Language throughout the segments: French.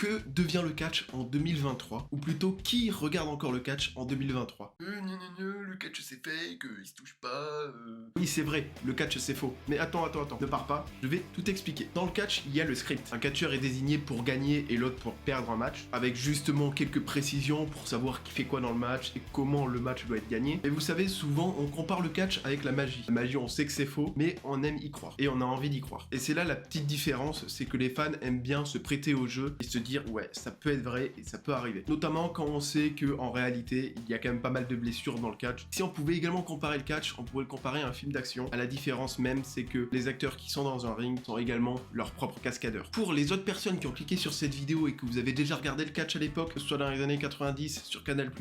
Que devient le catch en 2023? Ou plutôt, qui regarde encore le catch en 2023? Le catch c'est fake, il se touche pas. Oui, c'est vrai, le catch c'est faux. Mais attends, ne pars pas, je vais tout expliquer. Dans le catch, il y a le script. Un catcheur est désigné pour gagner et l'autre pour perdre un match, avec justement quelques précisions pour savoir qui fait quoi dans le match et comment le match doit être gagné. Et vous savez, souvent, on compare le catch avec la magie. La magie, on sait que c'est faux, mais on aime y croire. Et on a envie d'y croire. Et c'est là la petite différence, c'est que les fans aiment bien se prêter au jeu et se dire, ouais, ça peut être vrai et ça peut arriver. Notamment quand on sait que en réalité, il y a quand même pas mal de blessures dans le catch. Si on pouvait également comparer le catch, on pourrait le comparer à un film d'action. À la différence même, c'est que les acteurs qui sont dans un ring sont également leurs propres cascadeurs. Pour les autres personnes qui ont cliqué sur cette vidéo et que vous avez déjà regardé le catch à l'époque, que ce soit dans les années 90 sur Canal+,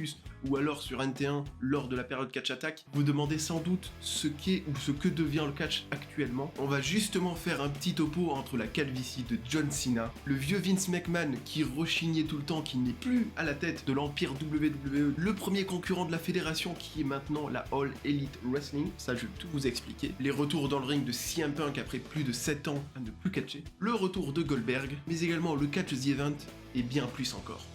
ou alors sur NT1 lors de la période Catch Attack, vous demandez sans doute ce qu'est ou ce que devient le catch actuellement. On va justement faire un petit topo entre la calvitie de John Cena, le vieux Vince McMahon qui rechignait tout le temps, qui n'est plus à la tête de l'empire WWE, le premier concurrent de la fédération qui est maintenant la All Elite Wrestling, ça je vais tout vous expliquer, les retours dans le ring de CM Punk après plus de 7 ans à ne plus catcher, le retour de Goldberg, mais également le catch The Event et bien plus encore.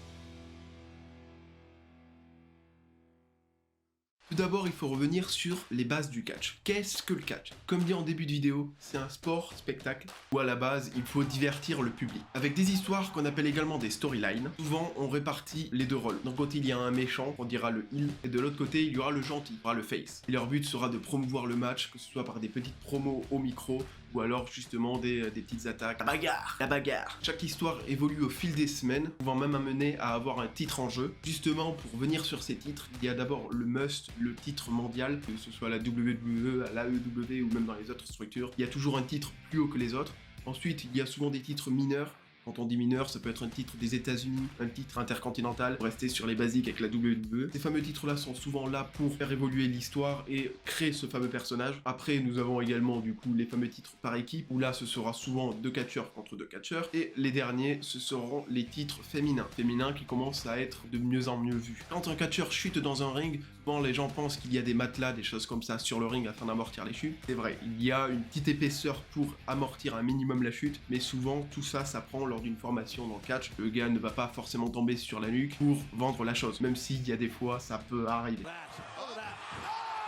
Tout d'abord, il faut revenir sur les bases du catch. Qu'est-ce que le catch? Comme dit en début de vidéo, c'est un sport spectacle où à la base, il faut divertir le public. Avec des histoires qu'on appelle également des storylines, souvent on répartit les deux rôles. D'un côté, il y a un méchant, on dira le heel, et de l'autre côté, il y aura le gentil, il y aura le face. Et leur but sera de promouvoir le match, que ce soit par des petites promos au micro, ou alors justement des petites attaques. La bagarre. Chaque histoire évolue au fil des semaines, pouvant même amener à avoir un titre en jeu. Justement, pour venir sur ces titres, il y a d'abord le must, le titre mondial, que ce soit à la WWE, à l'AEW ou même dans les autres structures. Il y a toujours un titre plus haut que les autres. Ensuite, il y a souvent des titres mineurs. Quand on dit mineur, ça peut être un titre des États-Unis, un titre intercontinental, pour rester sur les basiques avec la WWE. Ces fameux titres-là sont souvent là pour faire évoluer l'histoire et créer ce fameux personnage. Après, nous avons également du coup les fameux titres par équipe, où là, ce sera souvent 2 catcheurs contre 2 catcheurs. Et les derniers, ce seront les titres féminins. Féminins qui commencent à être de mieux en mieux vus. Quand un catcheur chute dans un ring, souvent les gens pensent qu'il y a des matelas, des choses comme ça sur le ring afin d'amortir les chutes. C'est vrai, il y a une petite épaisseur pour amortir un minimum la chute, mais souvent tout ça s'apprend lors d'une formation dans le catch. Le gars ne va pas forcément tomber sur la nuque pour vendre la chose, même s'il y a des fois ça peut arriver.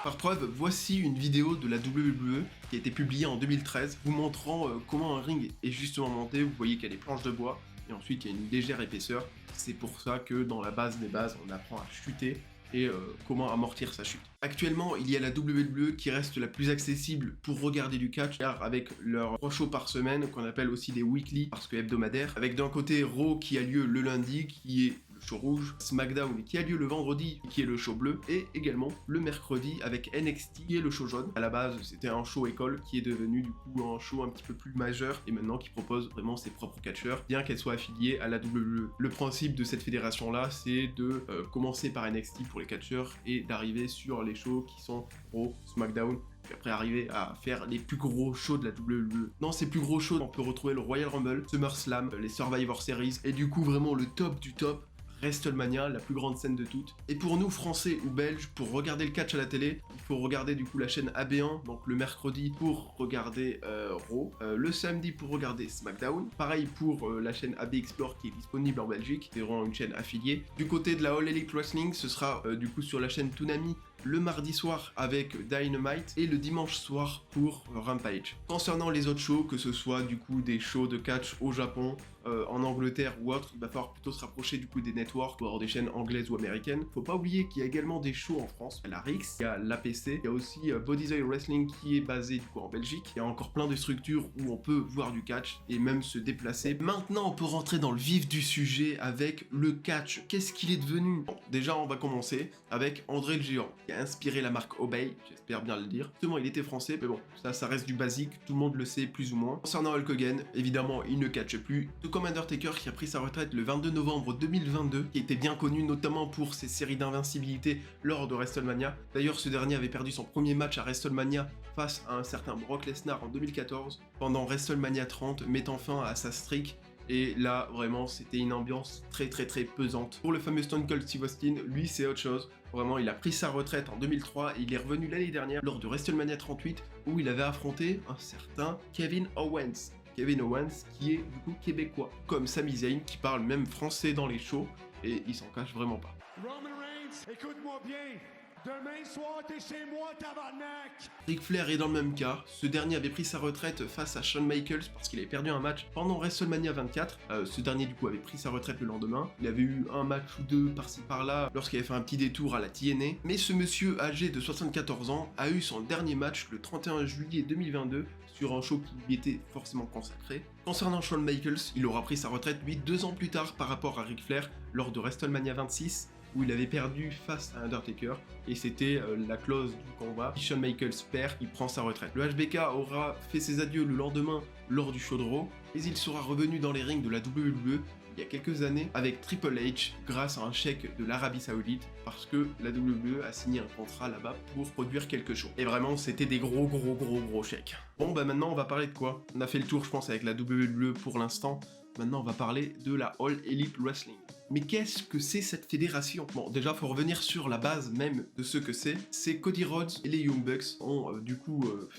Par preuve, voici une vidéo de la WWE qui a été publiée en 2013, vous montrant comment un ring est justement monté. Vous voyez qu'il y a des planches de bois et ensuite il y a une légère épaisseur. C'est pour ça que dans la base des bases, on apprend à chuter et comment amortir sa chute. Actuellement, il y a la WWE qui reste la plus accessible pour regarder du catch, car avec leurs 3 shows par semaine, qu'on appelle aussi des weekly, parce que hebdomadaires, avec d'un côté Raw qui a lieu le lundi, qui est le show rouge, SmackDown qui a lieu le vendredi, qui est le show bleu, et également le mercredi avec NXT qui est le show jaune. À la base, c'était un show école qui est devenu du coup un show un petit peu plus majeur, et maintenant qui propose vraiment ses propres catcheurs, bien qu'elle soit affiliée à la WWE. Le principe de cette fédération-là, c'est de commencer par NXT pour les catcheurs et d'arriver sur les shows qui sont Raw, SmackDown, puis après arriver à faire les plus gros shows de la WWE. Dans ces plus gros shows, on peut retrouver le Royal Rumble, SummerSlam, les Survivor Series, et du coup vraiment le top du top, WrestleMania, la plus grande scène de toutes. Et pour nous, Français ou Belges, pour regarder le catch à la télé, il faut regarder du coup la chaîne AB1, donc le mercredi pour regarder Raw, le samedi pour regarder SmackDown, pareil pour la chaîne AB Explore qui est disponible en Belgique, c'est vraiment une chaîne affiliée. Du côté de la All Elite Wrestling, ce sera du coup sur la chaîne Toonami, le mardi soir avec Dynamite et le dimanche soir pour Rampage. Concernant les autres shows, que ce soit du coup des shows de catch au Japon, en Angleterre ou autre, il va falloir plutôt se rapprocher du coup des networks ou alors des chaînes anglaises ou américaines. Faut pas oublier qu'il y a également des shows en France, il y a la RIX, il y a l'APC, il y a aussi Bodyzone Wrestling qui est basé du coup en Belgique. Il y a encore plein de structures où on peut voir du catch et même se déplacer. Maintenant on peut rentrer dans le vif du sujet avec le catch. Qu'est-ce qu'il est devenu? Bon, déjà on va commencer avec André le Géant, qui a inspiré la marque Obey, j'espère bien le dire. Justement il était français, mais bon, ça reste du basique, tout le monde le sait plus ou moins. Concernant Hulk Hogan, évidemment il ne catche plus, tout comme Undertaker qui a pris sa retraite le 22 novembre 2022, qui était bien connu notamment pour ses séries d'invincibilité lors de WrestleMania. D'ailleurs ce dernier avait perdu son premier match à WrestleMania face à un certain Brock Lesnar en 2014, pendant WrestleMania 30, mettant fin à sa streak. Et là, vraiment, c'était une ambiance très pesante. Pour le fameux Stone Cold Steve Austin, lui, c'est autre chose. Vraiment, il a pris sa retraite en 2003 et il est revenu l'année dernière lors de WrestleMania 38 où il avait affronté un certain Kevin Owens. Kevin Owens qui est du coup québécois, comme Sami Zayn qui parle même français dans les shows et il s'en cache vraiment pas. Roman Reigns, écoute-moi bien. Demain soir, t'es chez moi, tabarnak! Ric Flair est dans le même cas. Ce dernier avait pris sa retraite face à Shawn Michaels parce qu'il avait perdu un match pendant WrestleMania 24. Ce dernier du coup avait pris sa retraite le lendemain. Il avait eu un match ou deux par-ci par-là lorsqu'il avait fait un petit détour à la TNA. Mais ce monsieur âgé de 74 ans a eu son dernier match le 31 juillet 2022 sur un show qui lui était forcément consacré. Concernant Shawn Michaels, il aura pris sa retraite lui 2 ans plus tard par rapport à Ric Flair lors de WrestleMania 26. Où il avait perdu face à Undertaker, et c'était la clause du combat. Si Shawn Michaels perd, il prend sa retraite. Le HBK aura fait ses adieux le lendemain lors du show de Raw, mais il sera revenu dans les rings de la WWE il y a quelques années avec Triple H grâce à un chèque de l'Arabie Saoudite parce que la WWE a signé un contrat là-bas pour produire quelque chose. Et vraiment, c'était des gros chèques. Bon, bah maintenant, on va parler de quoi? On a fait le tour, je pense, avec la WWE pour l'instant. Maintenant, on va parler de la All Elite Wrestling. Mais qu'est-ce que c'est cette fédération? Bon, déjà, faut revenir sur la base même de ce que c'est. C'est Cody Rhodes et les Young Bucks ont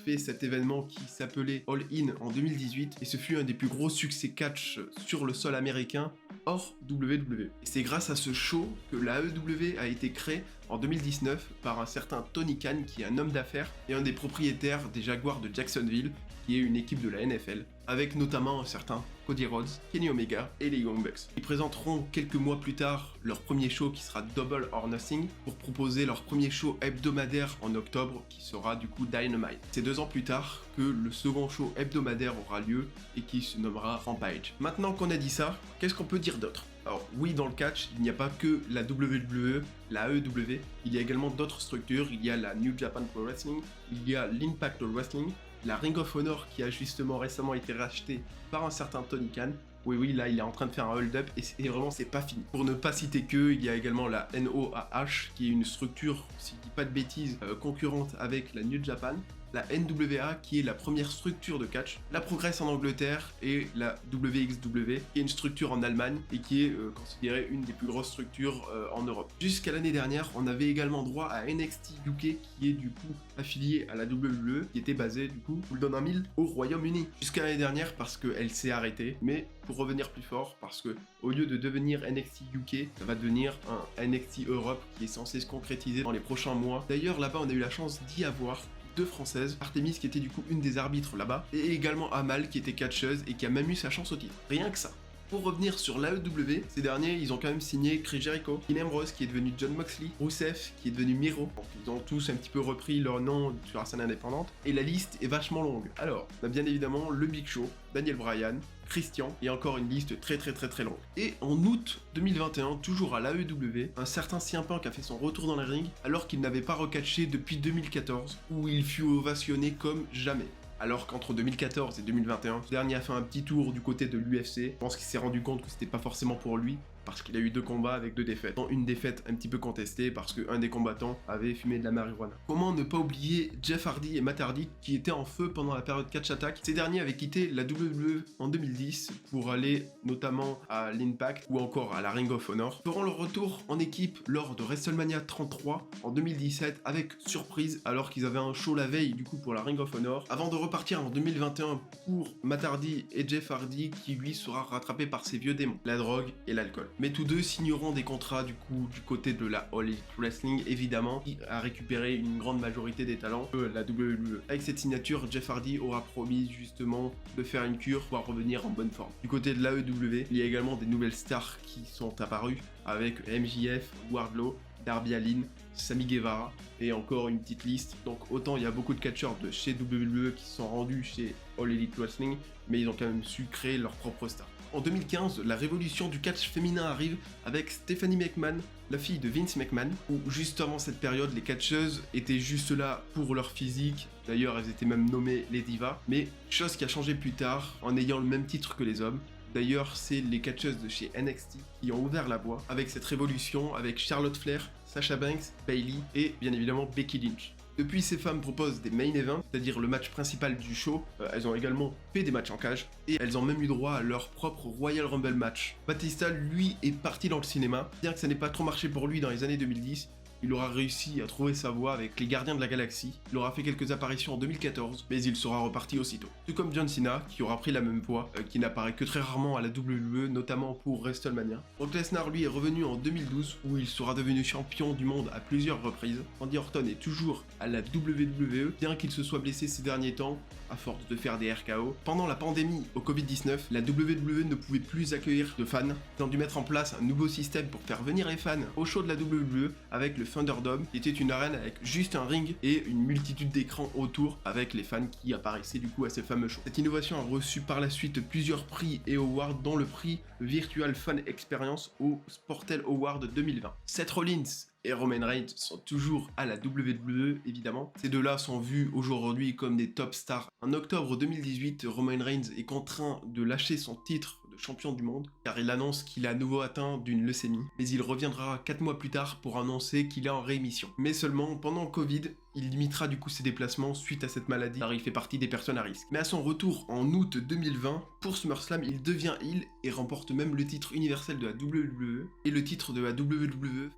fait cet événement qui s'appelait All In en 2018 et ce fut un des plus gros succès catch sur le sol américain hors WWE. Et c'est grâce à ce show que la AEW a été créée en 2019 par un certain Tony Khan qui est un homme d'affaires et un des propriétaires des Jaguars de Jacksonville, qui est une équipe de la NFL, avec notamment un certain Cody Rhodes, Kenny Omega et les Young Bucks. Ils présenteront quelques mois plus tard leur premier show qui sera Double or Nothing pour proposer leur premier show hebdomadaire en octobre qui sera du coup Dynamite. C'est 2 ans plus tard que le second show hebdomadaire aura lieu et qui se nommera Rampage. Maintenant qu'on a dit ça, qu'est-ce qu'on peut dire d'autre? Alors oui, dans le catch, il n'y a pas que la WWE, la AEW, il y a également d'autres structures, il y a la New Japan Pro Wrestling, il y a l'Impact Wrestling, la Ring of Honor qui a justement récemment été rachetée par un certain Tony Khan. Oui, là il est en train de faire un hold-up et vraiment c'est pas fini. Pour ne pas citer que, il y a également la NOAH qui est une structure, si je dis pas de bêtises, concurrente avec la New Japan. La NWA qui est la première structure de catch, la Progress en Angleterre et la WXW qui est une structure en Allemagne et qui est considérée une des plus grosses structures en Europe. Jusqu'à l'année dernière, on avait également droit à NXT UK qui est du coup affilié à la WWE qui était basée du coup, vous le donne un mille, au Royaume-Uni. Jusqu'à l'année dernière parce qu'elle s'est arrêtée, mais pour revenir plus fort parce que au lieu de devenir NXT UK, ça va devenir un NXT Europe qui est censé se concrétiser dans les prochains mois. D'ailleurs là-bas on a eu la chance d'y avoir 2 françaises, Artemis qui était du coup une des arbitres là-bas, et également Amal qui était catcheuse et qui a même eu sa chance au titre. Rien que ça. Pour revenir sur l'AEW, ces derniers, ils ont quand même signé Chris Jericho, Dean Ambrose qui est devenu John Moxley, Rusev qui est devenu Miro. Donc ils ont tous un petit peu repris leur nom sur la scène indépendante. Et la liste est vachement longue. Alors, on a bien évidemment le Big Show, Daniel Bryan, Christian, et encore une liste très longue. Et en août 2021, toujours à l'AEW, un certain CM Punk a fait son retour dans les rings alors qu'il n'avait pas recatché depuis 2014, où il fut ovationné comme jamais. Alors qu'entre 2014 et 2021, ce dernier a fait un petit tour du côté de l'UFC. Je pense qu'il s'est rendu compte que c'était pas forcément pour lui, parce qu'il a eu 2 combats avec 2 défaites. Une défaite un petit peu contestée parce qu'un des combattants avait fumé de la marijuana. Comment ne pas oublier Jeff Hardy et Matt Hardy qui étaient en feu pendant la période Catch Attack. Ces derniers avaient quitté la WWE en 2010 pour aller notamment à l'Impact ou encore à la Ring of Honor. Feront leur retour en équipe lors de WrestleMania 33 en 2017 avec surprise alors qu'ils avaient un show la veille du coup pour la Ring of Honor avant de repartir en 2021 pour Matt Hardy et Jeff Hardy qui lui sera rattrapé par ses vieux démons, la drogue et l'alcool. Mais tous deux signeront des contrats du coup du côté de la All Elite Wrestling évidemment, qui a récupéré une grande majorité des talents de la WWE. Avec cette signature, Jeff Hardy aura promis justement de faire une cure pour revenir en bonne forme. Du côté de l'AEW, il y a également des nouvelles stars qui sont apparues avec MJF, Wardlow, Darby Allin, Sammy Guevara et encore une petite liste. Donc autant il y a beaucoup de catcheurs de chez WWE qui sont rendus chez All Elite Wrestling, mais ils ont quand même su créer leur propre star. En 2015, la révolution du catch féminin arrive avec Stephanie McMahon, la fille de Vince McMahon, où juste avant cette période, les catcheuses étaient juste là pour leur physique. D'ailleurs, elles étaient même nommées les divas. Mais chose qui a changé plus tard, en ayant le même titre que les hommes. D'ailleurs, c'est les catcheuses de chez NXT qui ont ouvert la voie avec cette révolution, avec Charlotte Flair, Sasha Banks, Bayley et bien évidemment Becky Lynch. Depuis, ces femmes proposent des main events, c'est-à-dire le match principal du show. Elles ont également fait des matchs en cage et elles ont même eu droit à leur propre Royal Rumble match. Batista, lui, est parti dans le cinéma, bien que ça n'ait pas trop marché pour lui dans les années 2010. il aura réussi à trouver sa voie avec les Gardiens de la Galaxie, il aura fait quelques apparitions en 2014, mais il sera reparti aussitôt. Tout comme John Cena, qui aura pris la même voie, qui n'apparaît que très rarement à la WWE, notamment pour WrestleMania. Brock Lesnar, lui, est revenu en 2012, où il sera devenu champion du monde à plusieurs reprises. Randy Orton est toujours à la WWE, bien qu'il se soit blessé ces derniers temps, à force de faire des RKO. Pendant la pandémie au Covid-19, la WWE ne pouvait plus accueillir de fans. Ils ont dû mettre en place un nouveau système pour faire venir les fans au show de la WWE avec le Thunderdome, qui était une arène avec juste un ring et une multitude d'écrans autour avec les fans qui apparaissaient du coup à ces fameux shows. Cette innovation a reçu par la suite plusieurs prix et awards, dont le prix Virtual Fan Experience au Sportel Award 2020. Seth Rollins et Roman Reigns sont toujours à la WWE, évidemment. Ces deux-là sont vus aujourd'hui comme des top stars. En octobre 2018, Roman Reigns est contraint de lâcher son titre de champion du monde, car il annonce qu'il a à nouveau atteint d'une leucémie, mais il reviendra 4 mois plus tard pour annoncer qu'il est en rémission. Mais seulement, pendant le Covid, il limitera du coup ses déplacements suite à cette maladie, car il fait partie des personnes à risque. Mais à son retour en août 2020, pour SummerSlam, il devient heel et remporte même le titre universel de la WWE et le titre de la WWE.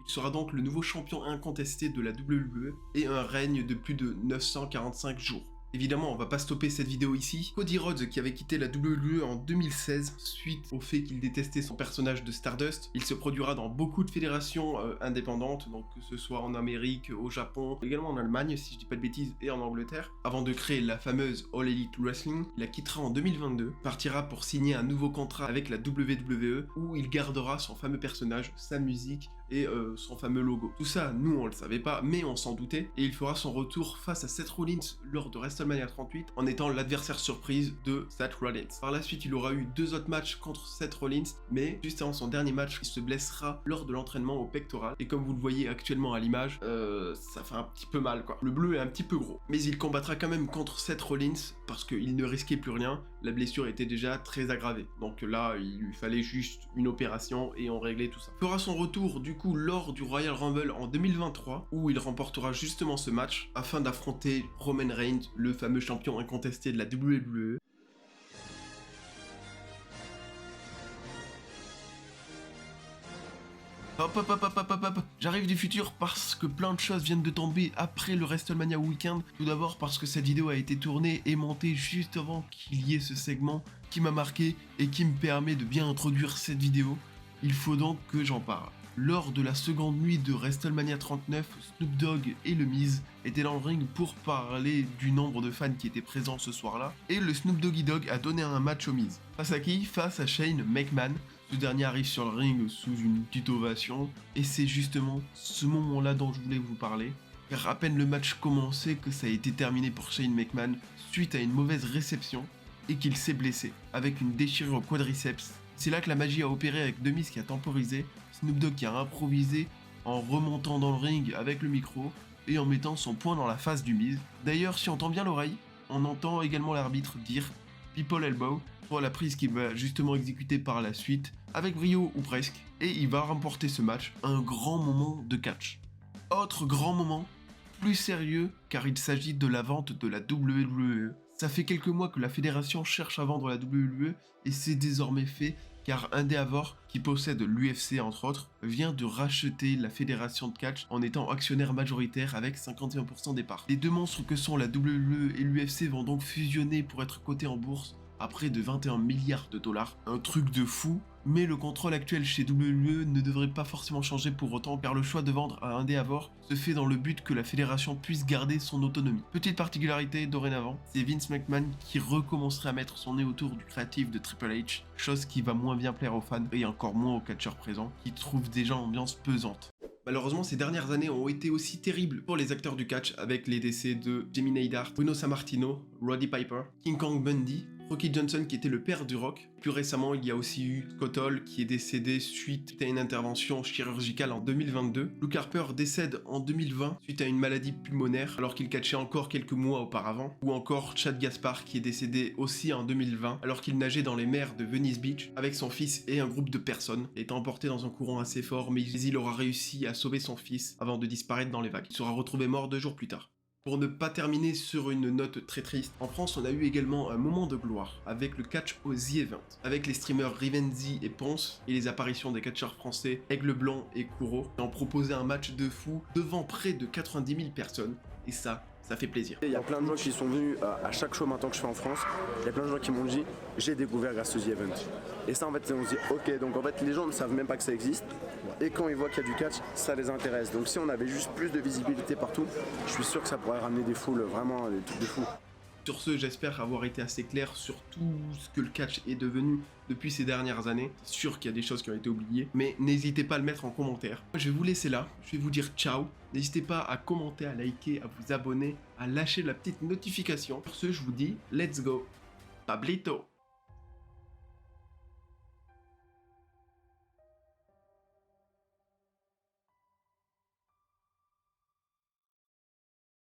Il sera donc le nouveau champion incontesté de la WWE et un règne de plus de 945 jours. Évidemment, on va pas stopper cette vidéo ici. Cody Rhodes, qui avait quitté la WWE en 2016 suite au fait qu'il détestait son personnage de Stardust, il se produira dans beaucoup de fédérations indépendantes, donc que ce soit en Amérique, au Japon, également en Allemagne, si je dis pas de bêtises, et en Angleterre. Avant de créer la fameuse All Elite Wrestling, il la quittera en 2022, partira pour signer un nouveau contrat avec la WWE, où il gardera son fameux personnage, sa musique et son fameux logo. Tout ça, nous on le savait pas, mais on s'en doutait, et il fera son retour face à Seth Rollins lors de WrestleMania 38 en étant l'adversaire surprise de Seth Rollins. Par la suite, il aura eu 2 autres matchs contre Seth Rollins, mais juste avant son dernier match, il se blessera lors de l'entraînement au pectoral, et comme vous le voyez actuellement à l'image, ça fait un petit peu mal quoi. Le bleu est un petit peu gros, mais il combattra quand même contre Seth Rollins parce qu'il ne risquait plus rien, la blessure était déjà très aggravée, donc là il lui fallait juste une opération et on réglait tout ça. Il fera son retour du coup lors du Royal Rumble en 2023 où il remportera justement ce match afin d'affronter Roman Reigns, le fameux champion incontesté de la WWE. Hop, j'arrive du futur parce que plein de choses viennent de tomber après le WrestleMania Weekend. Tout d'abord parce que cette vidéo a été tournée et montée juste avant qu'il y ait ce segment qui m'a marqué et qui me permet de bien introduire cette vidéo. Il faut donc que j'en parle. Lors de la seconde nuit de WrestleMania 39, Snoop Dogg et le Miz étaient dans le ring pour parler du nombre de fans qui étaient présents ce soir-là, et le Snoop Doggy Dogg a donné un match au Miz. Face à qui? Face à Shane McMahon. Ce dernier arrive sur le ring sous une petite ovation, et c'est justement ce moment-là dont je voulais vous parler, car à peine le match commençait que ça a été terminé pour Shane McMahon suite à une mauvaise réception, et qu'il s'est blessé, avec une déchirure au quadriceps. C'est là que la magie a opéré avec The Miz qui a temporisé, Snoop Dogg qui a improvisé en remontant dans le ring avec le micro et en mettant son poing dans la face du Miz. D'ailleurs, si on tend bien l'oreille, on entend également l'arbitre dire « People Elbow » pour la prise qu'il va justement exécuter par la suite, avec brio ou presque, et il va remporter ce match, un grand moment de catch. Autre grand moment, plus sérieux, car il s'agit de la vente de la WWE. Ça fait quelques mois que la fédération cherche à vendre la WWE et c'est désormais fait car Endeavor, qui possède l'UFC entre autres, vient de racheter la fédération de catch en étant actionnaire majoritaire avec 51% des parts. Les deux monstres que sont la WWE et l'UFC vont donc fusionner pour être cotés en bourse à près de 21 milliards de dollars. Un truc de fou, mais le contrôle actuel chez WWE ne devrait pas forcément changer pour autant car le choix de vendre à Endeavor se fait dans le but que la fédération puisse garder son autonomie. Petite particularité dorénavant, c'est Vince McMahon qui recommencerait à mettre son nez autour du créatif de Triple H, chose qui va moins bien plaire aux fans et encore moins aux catcheurs présents qui trouvent déjà l'ambiance pesante. Malheureusement, ces dernières années ont été aussi terribles pour les acteurs du catch avec les décès de Jimmy Neidhart, Bruno Sammartino, Roddy Piper, King Kong Bundy, Rocky Johnson qui était le père du rock. Plus récemment, il y a aussi eu Scott Hall qui est décédé suite à une intervention chirurgicale en 2022. Luke Harper décède en 2020 suite à une maladie pulmonaire alors qu'il catchait encore quelques mois auparavant. Ou encore Chad Gaspard qui est décédé aussi en 2020 alors qu'il nageait dans les mers de Venice Beach avec son fils et un groupe de personnes, étant emporté dans un courant assez fort, mais il aura réussi à sauver son fils avant de disparaître dans les vagues. Il sera retrouvé mort 2 jours plus tard. Pour ne pas terminer sur une note très triste, en France on a eu également un moment de gloire avec le catch au The Event, avec les streamers Rivenzi et Ponce et les apparitions des catcheurs français Aigle Blanc et Kuro qui ont proposé un match de fou devant près de 90 000 personnes et ça fait plaisir. Il y a plein de gens qui sont venus à chaque show maintenant que je fais en France, il y a plein de gens qui m'ont dit j'ai découvert grâce au The Event. Et ça en fait on se dit ok, donc en fait les gens ne savent même pas que ça existe et quand ils voient qu'il y a du catch ça les intéresse. Donc si on avait juste plus de visibilité partout, je suis sûr que ça pourrait ramener des foules, vraiment des trucs de fou. Sur ce, j'espère avoir été assez clair sur tout ce que le catch est devenu depuis ces dernières années. C'est sûr qu'il y a des choses qui ont été oubliées, mais n'hésitez pas à le mettre en commentaire. Je vais vous laisser là, je vais vous dire ciao. N'hésitez pas à commenter, à liker, à vous abonner, à lâcher la petite notification. Sur ce, je vous dis let's go, Pablito.